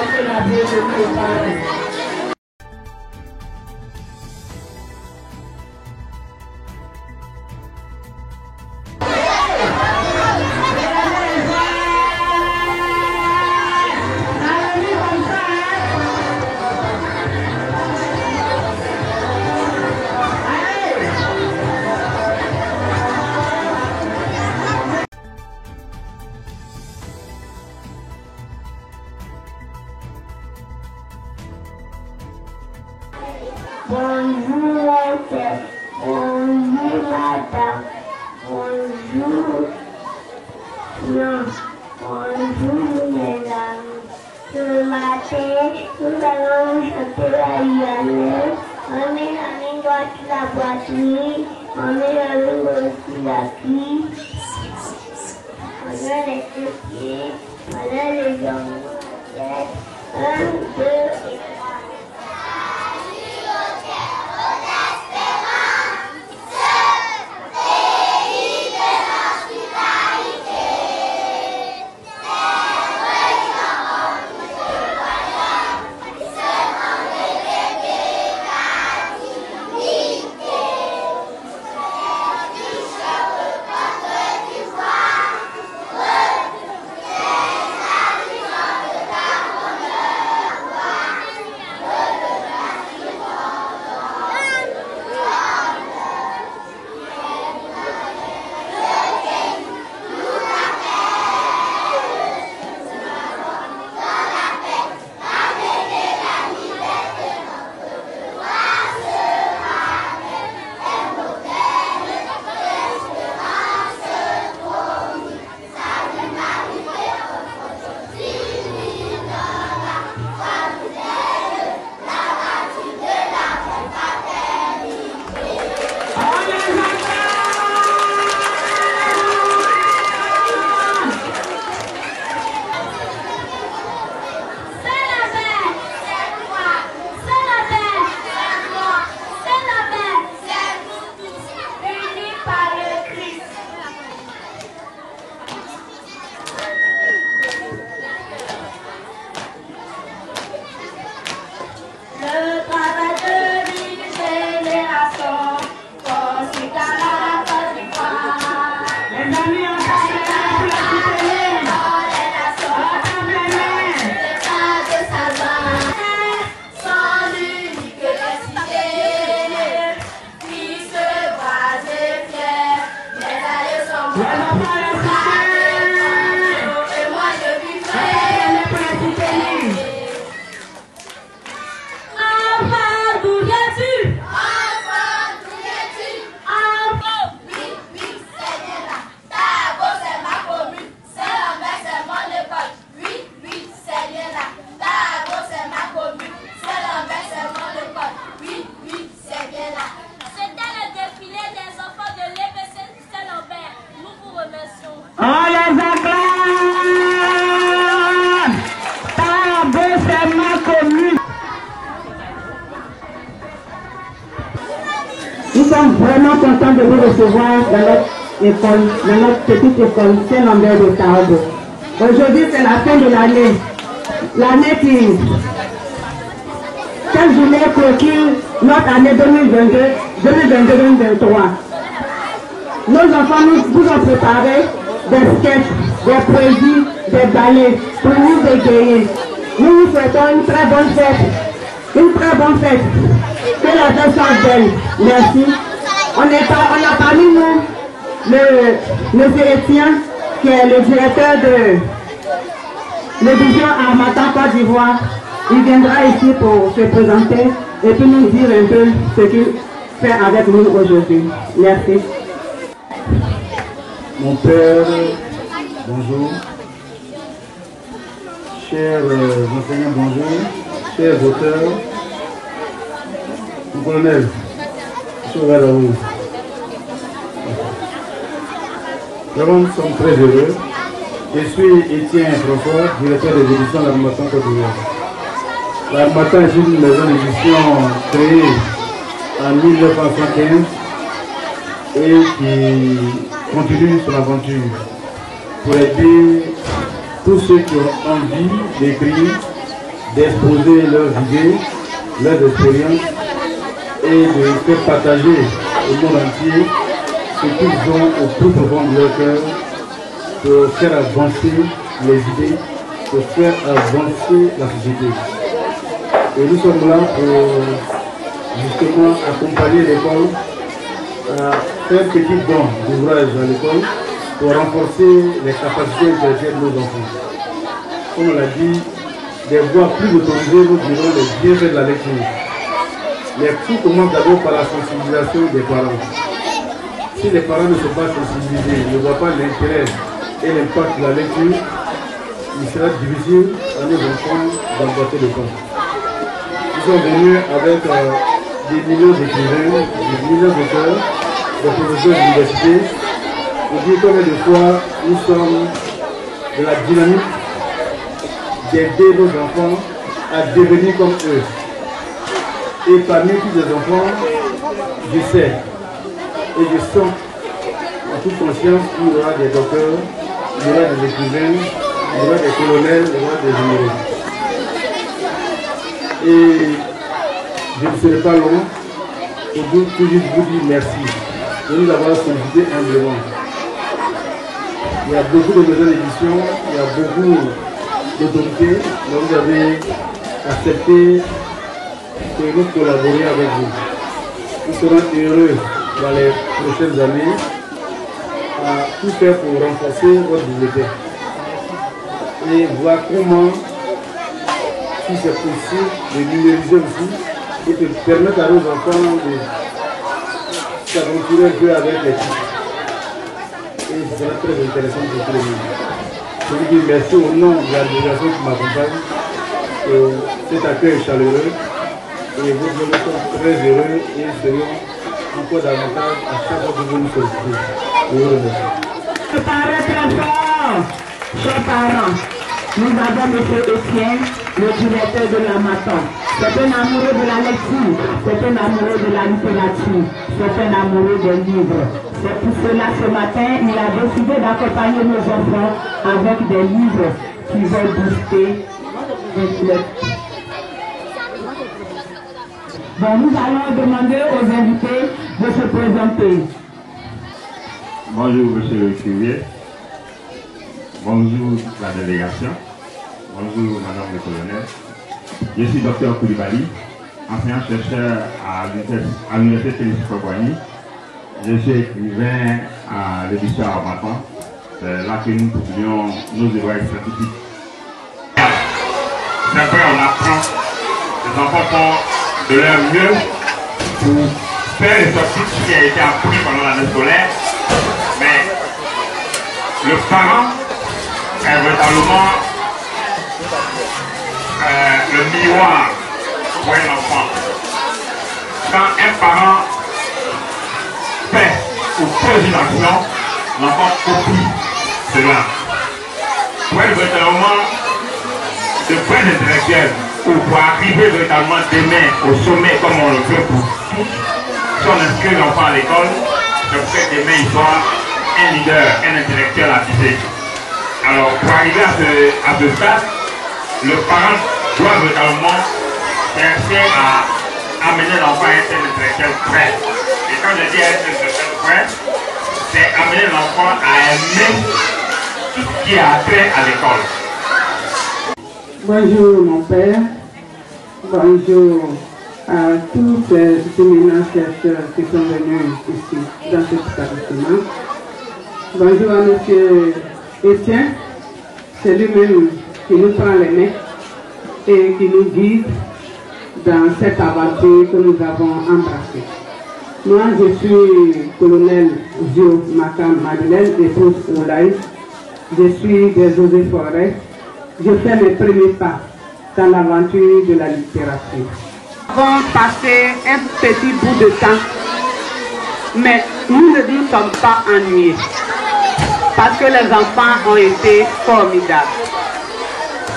passer la bienvenue au palais. Bonjour, bonjour madame, bonjour, non, bonjour mesdames. Ce matin, nous allons chanter la Yannelle. On met la main droite sur la poitrine, on met la main gauche sur la cuisse. On a les deux pieds, on a les jambes. 1, 2 et 3. Nous sommes vraiment contents de vous recevoir dans notre école, dans notre petite école Saint-Lambert de Tarbes. Aujourd'hui, c'est la fin de l'année. L'année qui... Cette journée clôture notre année 2022-2023. Nos enfants vous ont préparé des sketchs, des poésies, des ballets pour nous égayer. Nous vous souhaitons une très bonne fête. Une très bonne fête. Que la fête soit belle. Merci. On a parmi nous le Étienne, qui est le directeur de l'édition Harmattan Côte d'Ivoire. Il viendra ici pour se présenter et puis nous dire un peu ce qu'il fait avec nous aujourd'hui. Merci. Mon père, bonjour. Chers enseignants, bonjour. Chers auteurs, mon colonel, vraiment, nous sommes très heureux. Je suis Étienne François, directeur des éditions de l'Harmattan Côte d'Ivoire. L'Harmattan est une maison d'édition créée en 1915 et qui continue son aventure pour aider tous ceux qui ont envie d'écrire d'exposer leurs idées, leurs expériences et de faire partager au monde entier ce qu'ils ont au plus profond de leur cœur pour faire avancer les idées, pour faire avancer la société. Et nous sommes là pour justement accompagner l'école à faire petit don d'ouvrage à l'école pour renforcer les capacités intellectuelles de nos enfants. Comme on l'a dit, des voies plus autorisées nous diront les bienfaits de la lecture. Les cours commencent d'abord par la sensibilisation des parents. Si les parents ne sont pas sensibilisés, ne voient pas l'intérêt et l'impact de la lecture, il sera difficile à nos enfants d'emboîter le pas. Nous sommes venus avec des millions d'écrivains, des millions d'auteurs, des professeurs d'université, pour dire combien de fois nous sommes de la dynamique d'aider nos enfants à devenir comme eux. Et parmi tous les enfants, je sais et je sens en toute conscience qu'il y aura des docteurs, il y aura des écrivains, il y aura des colonels, il y aura des généraux. Et je ne serai pas long pour tout juste vous dire merci de nous avoir sollicité humblement. Il y a beaucoup de maisons d'édition, il y a beaucoup d'autorités, mais vous avez accepté que nous collaborions avec vous. Nous serons heureux dans les prochaines années à tout faire pour renforcer votre bibliothèque et voir comment, si c'est possible, de numériser aussi et de permettre à nos enfants de s'aventurer un peu avec les titres. Et ce sera très intéressant pour tout le monde. Je vous dis merci au nom de la délégation qui m'accompagne pour cet accueil chaleureux. Et vous sommes très heureux et serons encore davantage à chaque fois que vous nous sollicitez. Je vous remercie. Parents très fort, chers parents, nous avons M. Etienne, le directeur de la Maton. C'est un amoureux de la lecture, c'est un amoureux de la littérature, c'est un amoureux des livres. C'est pour cela ce matin, il a décidé d'accompagner nos enfants avec des livres qui vont booster les. Bon, nous allons demander aux invités de se présenter. Bonjour, monsieur le curé. Bonjour, la délégation. Bonjour, madame le colonel. Je suis docteur Koulibaly, enseignant-chercheur à l'université Félix Houphouët-Boigny. Je suis écrivain à l'édition Armatan. C'est là que nous publions nos ouvrages scientifiques. C'est vrai, on apprend. Les enfants font de leur mieux pour faire les sorties qui a été appris pendant l'année scolaire. Mais le parent est véritablement le miroir pour un enfant. Quand un parent fait ou pose une action, l'enfant copie cela. Pour être véritablement de vrais intellectuels, ou pour arriver véritablement demain au sommet comme on le veut pour tous, si on inscrit l'enfant à l'école, c'est pour que demain il soit un leader, un intellectuel affiché. Alors pour arriver à ce stade, le parent doit véritablement chercher à amener l'enfant à être un intellectuel prêt. Et quand je dis être un intellectuel prêt, c'est amener l'enfant à aimer tout ce qui a trait à l'école. Bonjour mon père, bonjour à tous ces éminents chercheurs qui sont venus ici dans cet établissement. Bonjour à monsieur Etienne, c'est lui-même qui nous prend les mains et qui nous guide dans cette aventure que nous avons embrassée. Moi, je suis colonel Zio Makam Madeleine, épouse Oulaï. Je suis des eaux et forêts. Je fais mes premiers pas dans l'aventure de la littérature. Nous avons passé un petit bout de temps, mais nous ne nous sommes pas ennuyés parce que les enfants ont été formidables.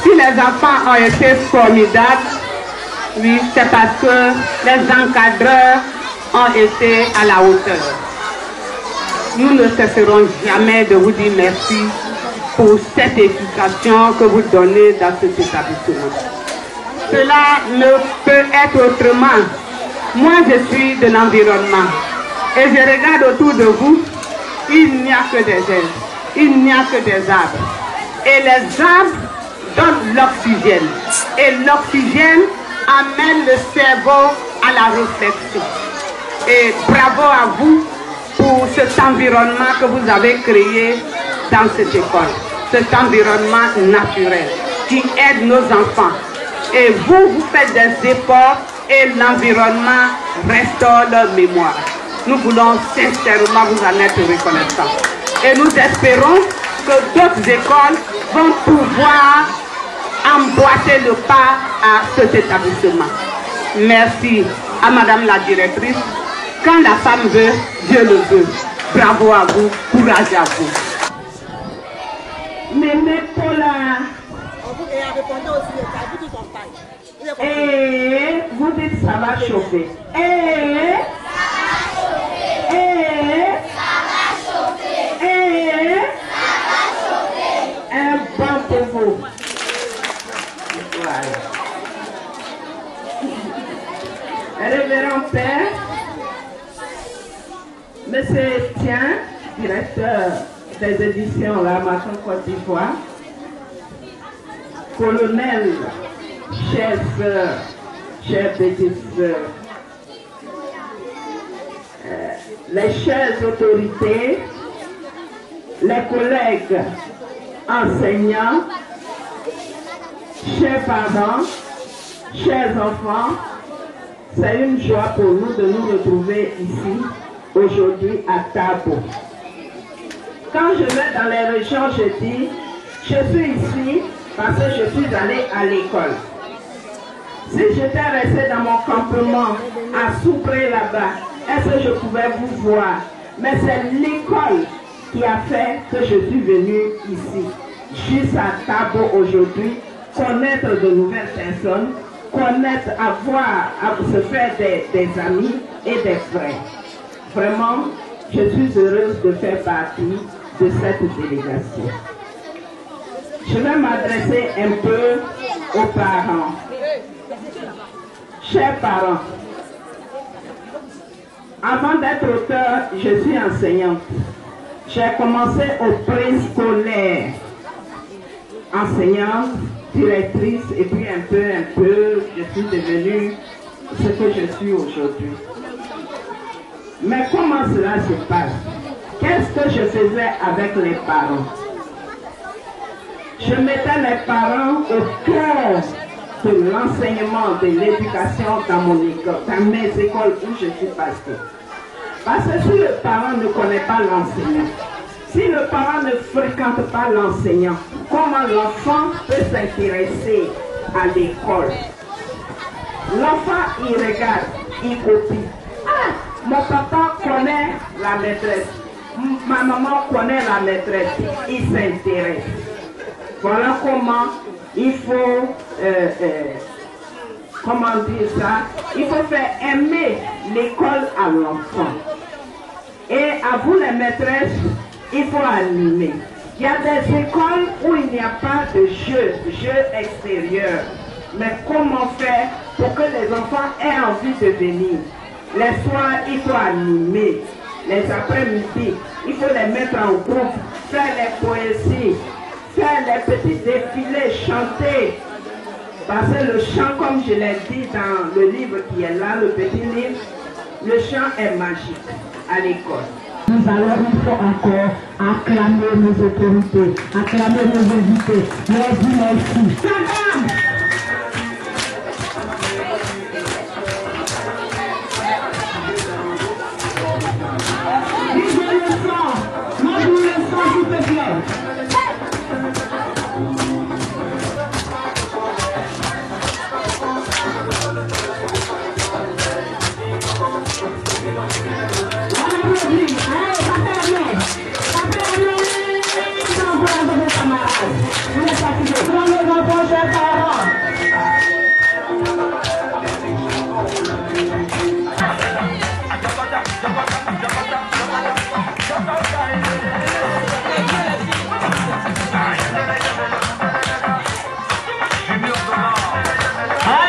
Si les enfants ont été formidables, oui, c'est parce que les encadreurs ont été à la hauteur. Nous ne cesserons jamais de vous dire merci pour cette éducation que vous donnez dans cet établissement. cela ne peut être autrement. Moi, je suis de l'environnement et je regarde autour de vous, il n'y a que des êtres, il n'y a que des arbres. Et les arbres donnent l'oxygène. Et l'oxygène amène le cerveau à la réflexion. Et bravo à vous pour cet environnement que vous avez créé dans cette école. Cet environnement naturel qui aide nos enfants. Et vous, vous faites des efforts et l'environnement restaure leur mémoire. Nous voulons sincèrement vous en être reconnaissants. Et nous espérons que d'autres écoles vont pouvoir emboîter le pas à cet établissement. Merci à Madame la directrice. Quand la femme veut, Dieu le veut. Bravo à vous, courage à vous. Mémé Paula. Et vous dites ça va chauffer. Et un bon pour vous. Voilà. Révérend Père, Monsieur Tien, directeur des éditions La Matin Côte d'Ivoire, colonel, chers sœurs, chers petites sœurs, les chères autorités, les collègues enseignants, chers parents, chers enfants, c'est une joie pour nous de nous retrouver ici aujourd'hui à Tabo. Quand je vais dans les régions, je dis, je suis ici parce que je suis allée à l'école. Si j'étais restée dans mon campement à Soupré là-bas, est-ce que je pouvais vous voir? Mais c'est l'école qui a fait que je suis venue ici, juste à Tabo aujourd'hui, connaître de nouvelles personnes, connaître, avoir, à se faire des amis et des frères. Vraiment, je suis heureuse de faire partie de cette délégation. Je vais m'adresser un peu aux parents. Chers parents, avant d'être auteur, je suis enseignante. J'ai commencé au préscolaire, enseignante, directrice, et puis un peu, je suis devenue ce que je suis aujourd'hui. Mais comment cela se passe? Qu'est-ce que je faisais avec les parents? Je mettais les parents au cœur de l'enseignement, de l'éducation dans mon école, dans mes écoles où je suis passée. Parce que si le parent ne connaît pas l'enseignant, si le parent ne fréquente pas l'enseignant, comment l'enfant peut s'intéresser à l'école? L'enfant, il regarde, il copie. Ah, mon papa connaît la maîtresse, ma maman connaît la maîtresse, il s'intéresse. Voilà comment il faut, comment dire ça, il faut faire aimer l'école à l'enfant. Et à vous les maîtresses, il faut animer. Il y a des écoles où il n'y a pas de jeu extérieur. Mais comment faire pour que les enfants aient envie de venir? Les soirs, il faut animer. Les après-midi, il faut les mettre en groupe, faire les poésies, faire les petits défilés, chanter. Parce que le chant, comme je l'ai dit dans le livre qui est là, le petit livre, le chant est magique à l'école. Nous allons une fois encore acclamer nos autorités, acclamer nos invités, leur dire merci. Madame! Dis-moi le son, montre-nous le son s'il te plaît. Allez!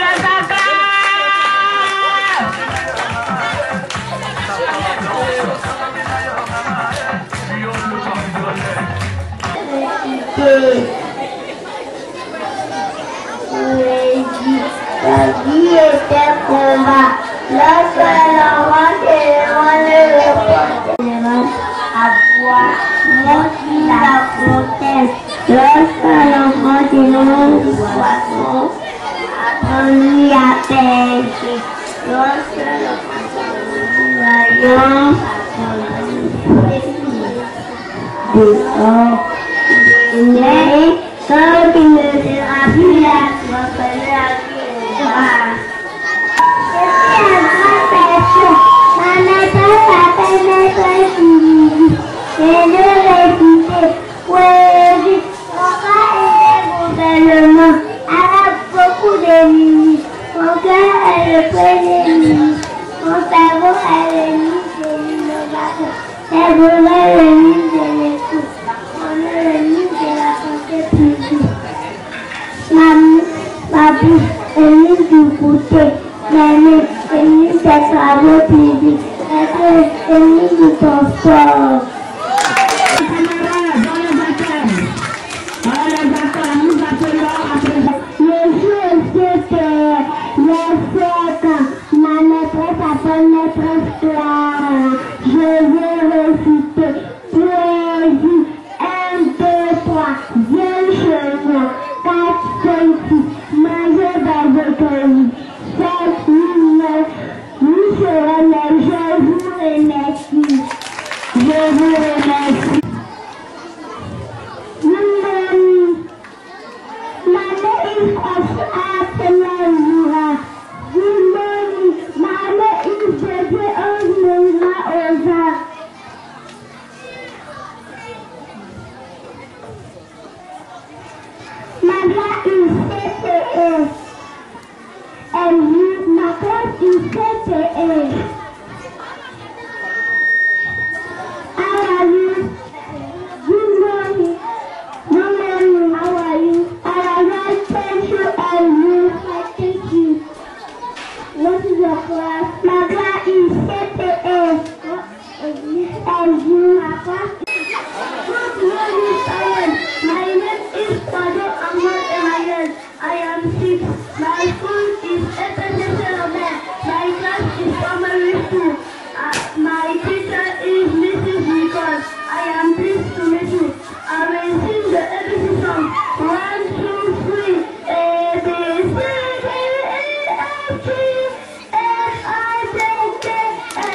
dehors, mais quand il ne sera plus là, tu vas falloir qu'il soit. Je suis un grand personne. Ma maîtresse s'appelle maîtresse Lily. Et de réciter, oui, mon frère est gouvernement. Elle a beaucoup de Lily. Mon cœur est le premier Lily. Mon cerveau est le Lily de l'innovation. C'est le Lily de l'écoute. On est le Lily de la santé publique. Ma bouche est l'île du goûter. Mes mains est l'île des travaux publics. Mes pieds est l'île du transport. Ma maîtresse s'appelle maîtresse Clara. Je vais réciter poésie 1, 2, 3. Viens chez moi. 4, 5, 6. Manger dans vos pays. 7, 8, 9. Vous serez mes. Je vous remercie. Je vous remercie. Ma mère est à Mura. Mama is baby of Mura Oza. Mama is CPA. And you, my class is CPA. How are you? Good morning. Good morning. How are you? I like thank you and you. I thank you. What is your class? My class is CPA. And you, my class is... Good morning, Ayan. My name is Pado Ahmad Ayan. I am 6. My school is FSSLB. My class is primary 2. My teacher is Mrs. Nicole. I am pleased to meet you. I will sing the ABC song. 1, 2, 3. A, B, C, D, E, F, G, H, I, J, K, L,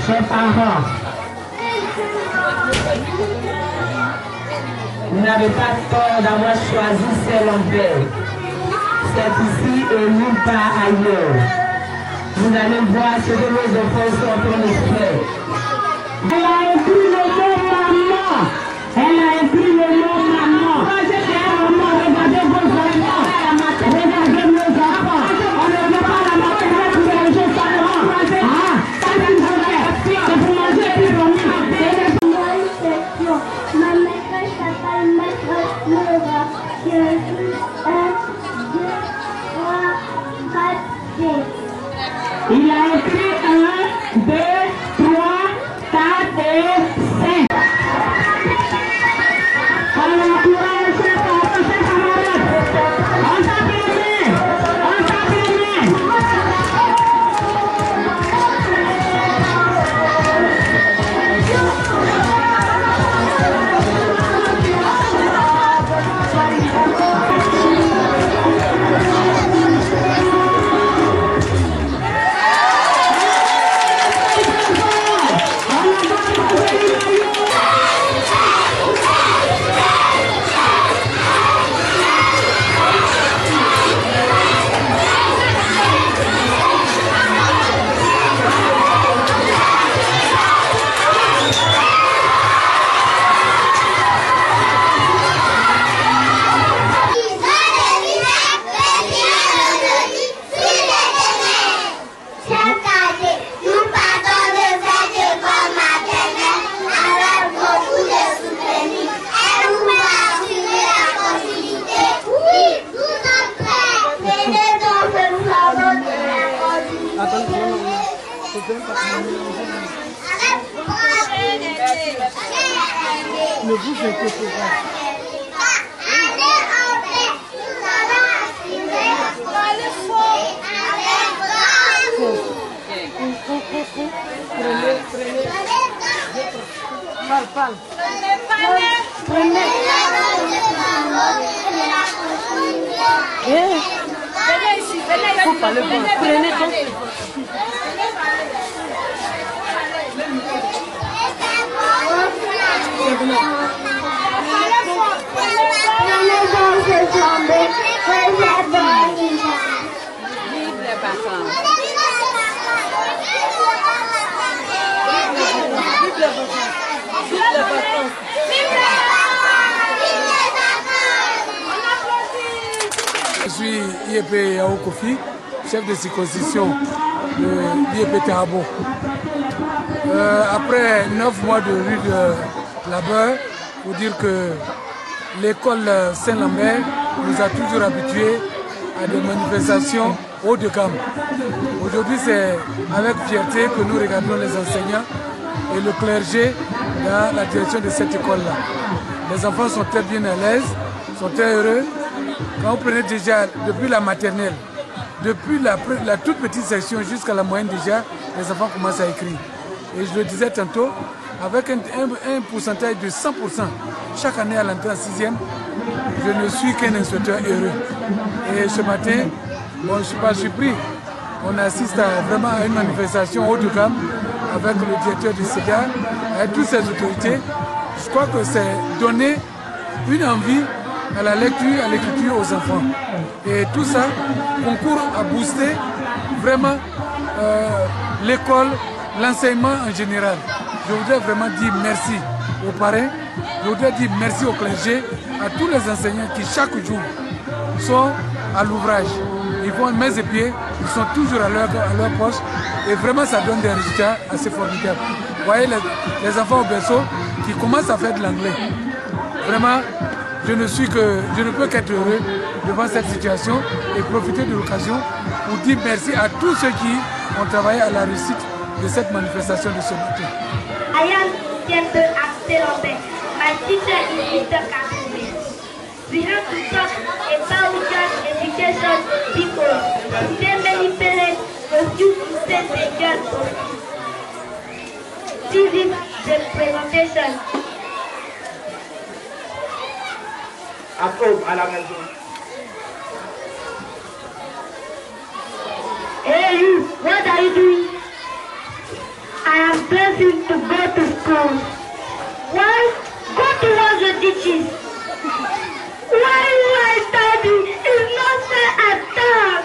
Chers parents, vous n'avez pas tort d'avoir choisi Saint-Lambert. C'est ici et nulle part ailleurs. Vous allez voir ce que nos enfants sont en train de faire. Elle a écrit le mot maman. Elle a écrit le mot maman. Chers mamans, regardez vos enfants. Regardez nos enfants. On ne veut pas la maternelle pour les jeux parents. Ma maîtresse s'appelle maîtresse Laura. Je suis 1, 2, 3, 4, 5. Il a écrit 1, 2, 3, 4 et 5. Ne vous inquiétez pas. Prenez. Parle. Venez ici, faut pas le voir. Prenez donc. Vive les vacances. Je suis IEP Yao Kofi, chef de circonscription de l'IEP Terabo. Après 9 mois de rude labeur, il faut dire que l'école Saint-Lambert nous a toujours habitués à des manifestations haut de gamme. Aujourd'hui, c'est avec fierté que nous regardons les enseignants et le clergé dans la direction de cette école-là. Les enfants sont très bien à l'aise, sont très heureux. Quand vous prenez déjà depuis la maternelle, depuis la toute petite section jusqu'à la moyenne déjà, les enfants commencent à écrire. Et je le disais tantôt, avec un pourcentage de 100% chaque année à l'entrée en 6e, je ne suis qu'un instructeur heureux. Et ce matin, bon, je ne suis pas surpris. On assiste vraiment à une manifestation haut de gamme avec le directeur du SEGA, avec toutes ces autorités. Je crois que c'est donner une envie à la lecture, à l'écriture aux enfants. Et tout ça concourt à booster vraiment l'école, l'enseignement en général. Je voudrais vraiment dire merci aux parrains, je voudrais dire merci au clergé, à tous les enseignants qui chaque jour sont à l'ouvrage. Ils vont mains et pieds, ils sont toujours à leur poste et vraiment ça donne des résultats assez formidables. Vous voyez les enfants au berceau qui commencent à faire de l'anglais. Vraiment, je ne peux qu'être heureux devant cette situation et profiter de l'occasion pour dire merci à tous ceux qui ont travaillé à la réussite de cette manifestation de ce matin. I am Tiente Axelombe. My teacher is Mr. Kakumi. We have to talk about just education because today many parents refuse to send their girls to school. This is the presentation. À la maison. Hey you, what are you doing? I am dressing to go to school. Why? Go towards the ditches. Why my daddy is not say attack?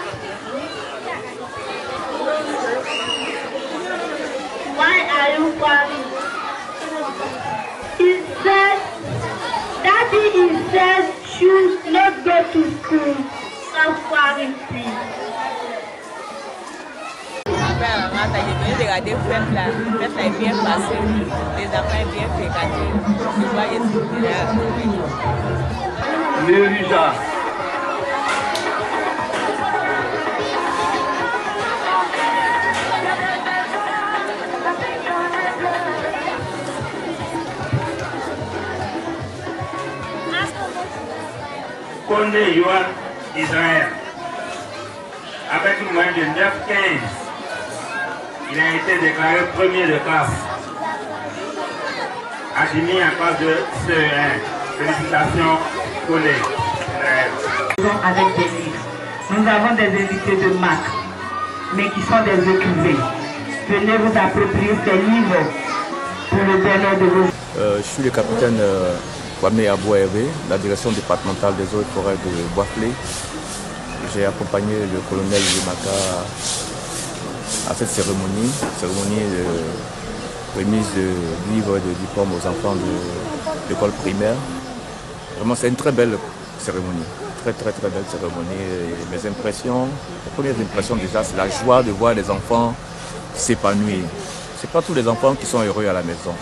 Why are you crying? He said, Daddy said should not go to school. Stop crying, please. J'ai venu regarder fête là est bien passée, les enfants sont bien fréquentés, je vois les là. Nerija. Condé Yohan Israël, avec une moyenne de 9,15. Il a été déclaré premier de classe, admis en classe de CE1. Félicitations, Condé Israël. Avec des livres. Nous avons des invités de marque, mais qui sont des écrivains. Venez vous approprier ces livres pour le bonheur de vos... Je suis le capitaine Kwame Abouaévé, la direction départementale des eaux et forêts de Bois-Clé. J'ai accompagné le colonel Yemaka à cette cérémonie de remise de livres et de diplômes aux enfants de l'école primaire. Vraiment, c'est une très belle cérémonie, très belle cérémonie. Et mes impressions, les premières impressions déjà, c'est la joie de voir les enfants s'épanouir. Ce n'est pas tous les enfants qui sont heureux à la maison.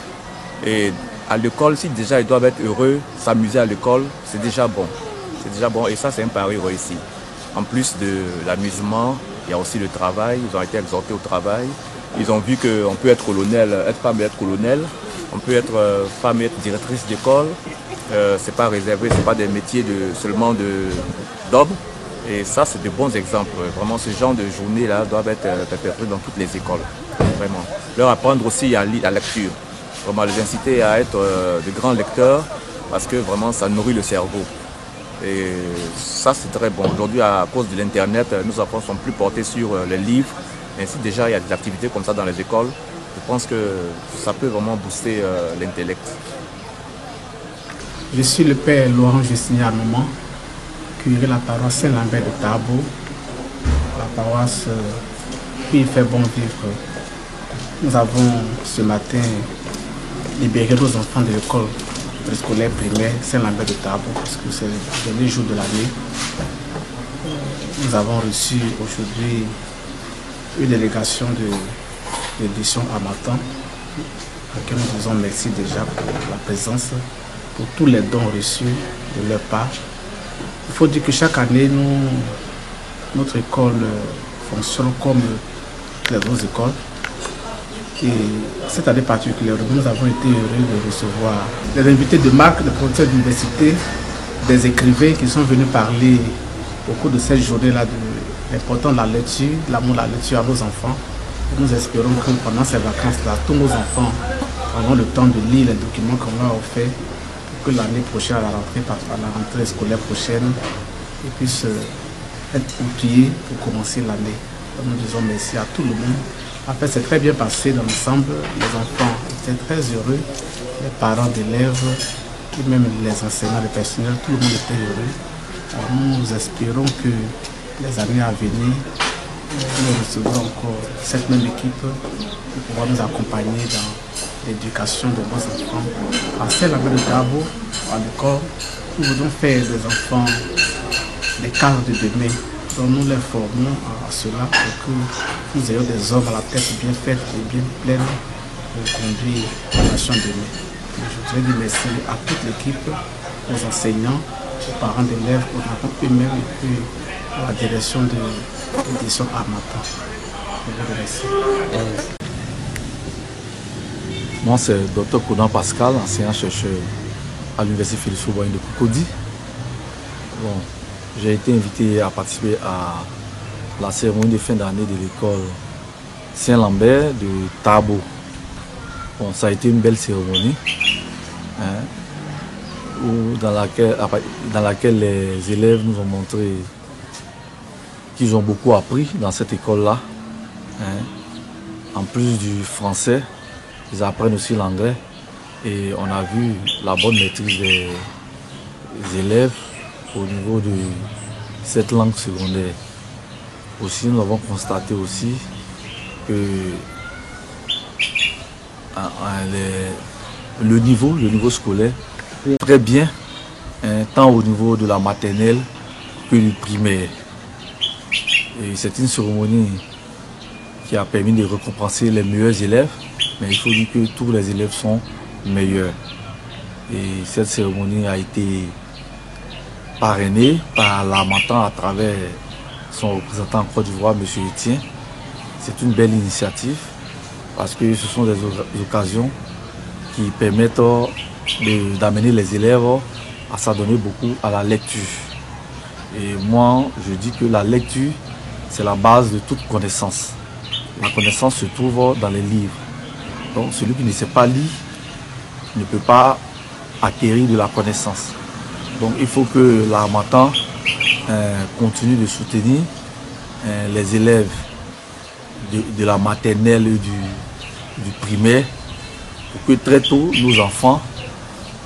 Et à l'école, si déjà ils doivent être heureux, s'amuser à l'école, c'est déjà bon. C'est déjà bon et ça, c'est un pari réussi. En plus de l'amusement, il y a aussi le travail. Ils ont été exhortés au travail. Ils ont vu qu'on peut être colonel, être femme et être colonel. On peut être femme et être directrice d'école. C'est pas réservé, c'est pas des métiers seulement d'hommes. Et ça, c'est de bons exemples. Vraiment, ce genre de journées-là doivent être perpétrées dans toutes les écoles. Vraiment. Leur apprendre aussi à lire, la lecture. Vraiment, les inciter à être de grands lecteurs parce que vraiment, ça nourrit le cerveau. Et ça, c'est très bon. Aujourd'hui, à cause de l'Internet, nos enfants sont plus portés sur les livres. Ainsi, déjà, il y a des activités comme ça dans les écoles. Je pense que ça peut vraiment booster l'intellect. Je suis le père Laurent Justinier Armement, curé de la paroisse Saint-Lambert de Tabo, la paroisse où il fait bon vivre. Nous avons ce matin libéré nos enfants de l'école préscolaire primaire Saint-Lambert de Tabo, parce que c'est le dernier jour de l'année. Nous avons reçu aujourd'hui une délégation de l'édition Amatan, à laquelle nous disons merci déjà pour la présence, pour tous les dons reçus de leur part. Il faut dire que chaque année, notre école fonctionne comme les autres écoles. Et cette année particulièrement, nous avons été heureux de recevoir des invités de marque, des professeurs d'université, des écrivains qui sont venus parler au cours de cette journée-là de l'importance de la lecture, l'amour de la lecture à nos enfants. Et nous espérons que pendant ces vacances-là, tous nos enfants auront le temps de lire les documents qu'on leur a offerts pour que l'année prochaine, à la rentrée scolaire prochaine, ils puissent être outillés pour commencer l'année. Nous disons merci à tout le monde. En fait, c'est très bien passé dans l'ensemble. Les enfants étaient très heureux, les parents d'élèves, et même les enseignants, les personnels, tout le monde était heureux. Alors, nous espérons que les années à venir, nous recevrons encore cette même équipe pour pouvoir nous accompagner dans l'éducation de nos enfants. À Saint-Lambert de Tabo, à l'école, nous voulons faire des enfants des cadres de demain. Donc nous les formons à cela pour que nous ayons des hommes à la tête bien faite et bien pleine pour conduire la nation demain. Je voudrais dire merci à toute l'équipe, aux enseignants, aux parents d'élèves, aux enfants eux-mêmes et puis à la direction de l'édition Amatan. Je vous remercie. Moi, c'est Dr Konan Pascal, enseignant-chercheur à l'Université Félix Houphouët-Boigny de Cocody. Bon, j'ai été invité à participer à la cérémonie de fin d'année de l'école Saint-Lambert de Tabo. Bon, ça a été une belle cérémonie dans laquelle les élèves nous ont montré qu'ils ont beaucoup appris dans cette école-là. En plus du français, ils apprennent aussi l'anglais et on a vu la bonne maîtrise des élèves au niveau de cette langue secondaire. Aussi, nous avons constaté aussi que le niveau scolaire est très bien, tant au niveau de la maternelle que du primaire. Et c'est une cérémonie qui a permis de récompenser les meilleurs élèves, mais il faut dire que tous les élèves sont meilleurs. Et cette cérémonie a été parrainée par l'Amatan à travers son représentant en Côte d'Ivoire, M. Etienne. C'est une belle initiative parce que ce sont des occasions qui permettent d'amener les élèves à s'adonner beaucoup à la lecture. Et moi, je dis que la lecture, c'est la base de toute connaissance. La connaissance se trouve dans les livres. Donc celui qui ne sait pas lire ne peut pas acquérir de la connaissance. Donc il faut que l'Harmattan continue de soutenir les élèves de la maternelle et du primaire pour que très tôt nos enfants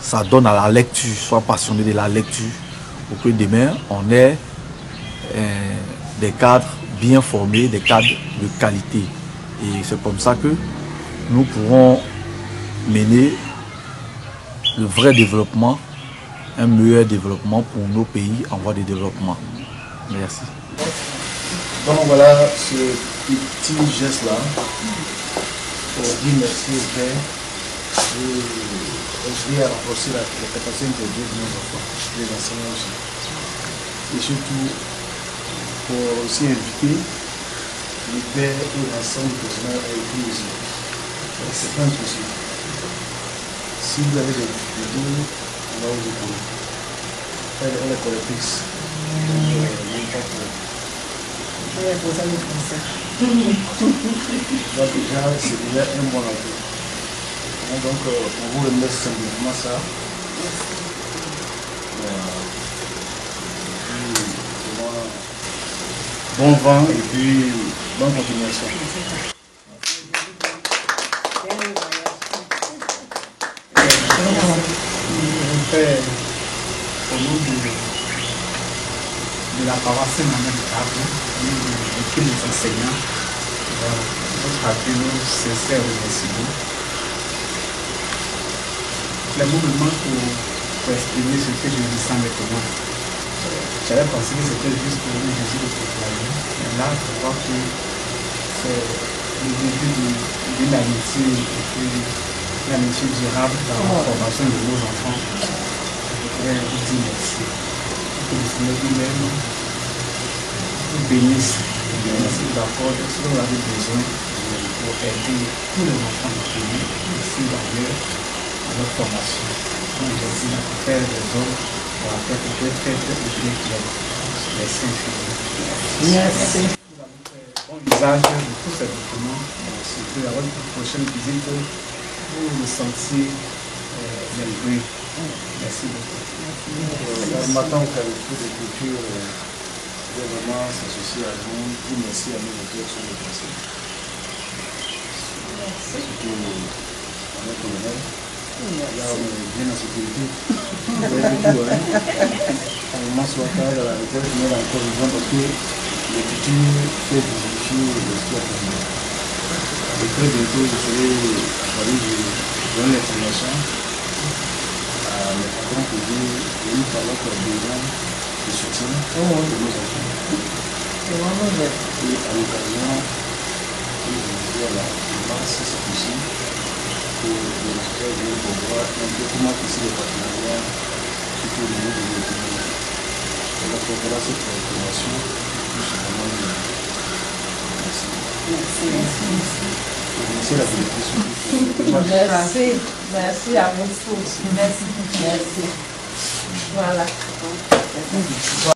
s'adonnent à la lecture, soient passionnés de la lecture pour que demain on ait des cadres bien formés, des cadres de qualité. Et c'est comme ça que nous pourrons mener le vrai développement, un meilleur développement pour nos pays en voie de développement. Merci. Donc voilà ce petit geste-là pour dire merci au Père et aider à renforcer la capacité intellectuelle de nos enfants, des enseignants aussi. Et surtout pour aussi inviter le père et l'ensemble personnel a écrit aussi. C'est pas impossible. Si vous avez des difficultés, on va vous épauler. Elle est collectrice. Elle est pour ça le français. Donc déjà, c'est déjà un bon entrée. Donc on vous remet simplement ça. Bon vent et puis bonne continuation. On fait au nom de la paroisse Saint-Lambert de Tarbes et tous les enseignants. Notre appel, nos sincères remerciements. Les mots me manquent pour exprimer ce que je ressens maintenant. J'avais pensé que c'était juste pour le Jésus de proclamer. Mais là, je vois que c'est le début d'une amitié, une amitié durable dans la formation de nos enfants. Je voudrais vous dire merci. Que le Seigneur lui-même vous bénisse. Merci d'accorde ce que vous avez besoin pour aider tous les enfants du pays, ici d'ailleurs, à leur formation. Comme je dis, la faire des hommes pour la tête peut être bien clair. Merci infiniment. Merci. Bon usage de tous ces documents. Surtout à votre prochaine visite, vous vous sentiez les bruits. Merci beaucoup. Le matin au carrefour de culture, je vais vraiment s'associer à vous pour merci à nos auteurs sur le passé. Surtout à notre colonel. Là, on est bien en sécurité. Vous voyez tout, hein. À un moment soit tard, à la retraite, on est encore vivant parce que l'écriture fait vérifier l'histoire de nous. Et très bientôt, je serai à Paris, je donne l'information à mes patrons pour dire que nous parlons pour besoin de soutien de nos enfants. Et à l'occasion, je disais à la masse, si c'est possible, que les lecteurs viennent pour voir un peu comment ici les partenariats, surtout au niveau de l'autonomie. On apportera cette information plus vraiment bien. Merci. Merci la directrice. Merci. Merci à vous tous. Merci. Merci. Voilà.